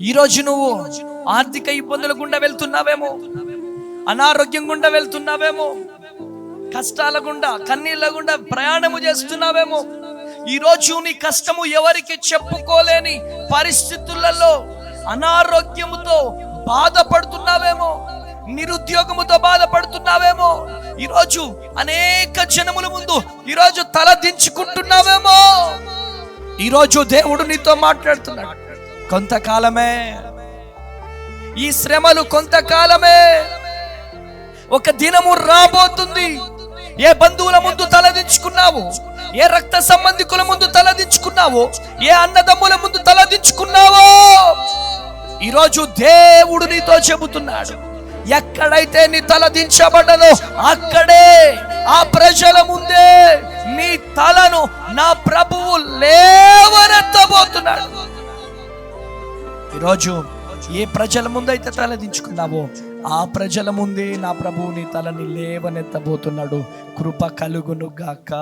ఈరోజు నువ్వు ఆర్థిక ఇబ్బందుల గుండా వెళ్తున్నావేమో, అనారోగ్యం గుండా వెళ్తున్నావేమో, కష్టాల గుండా కన్నీళ్ళ గుండా ప్రయాణము చేస్తున్నావేమో. ఈరోజు నీ కష్టము ఎవరికి చెప్పుకోలేని పరిస్థితులలో అనారోగ్యముతో బాధపడుతున్నావేమో, నిరుద్యోగముతో బాధపడుతున్నావేమో. ఈరోజు అనేక జనముల ముందు ఈరోజు తల దించుకుంటున్నావేమో. ఈరోజు దేవుడు నీతో మాట్లాడుతున్నాడు. కొంతకాలమే ఈ శ్రమలు, కొంతకాలమే. ఒక దినము రాబోతుంది. ఏ బంధువుల ముందు తలదించుకున్నావు, ఏ రక్త సంబంధికుల ముందు తలదించుకున్నావో, ఏ అన్నదమ్ముల ముందు తలదించుకున్నావో, ఈరోజు దేవుడు నీతో చెబుతున్నాడు, ఎక్కడైతే నీ తలదించబడ్డదో అక్కడే, ఆ ప్రజల ముందే నీ తలను నా ప్రభువు లేవనెత్తబోతున్నాడు. ఈరోజు ఏ ప్రజల ముందైతే తలదించుకున్నావో ఆ ప్రజల ముందే నా ప్రభువు నీ తలని లేవనెత్తబోతున్నాడు. కృప కలుగును గాక.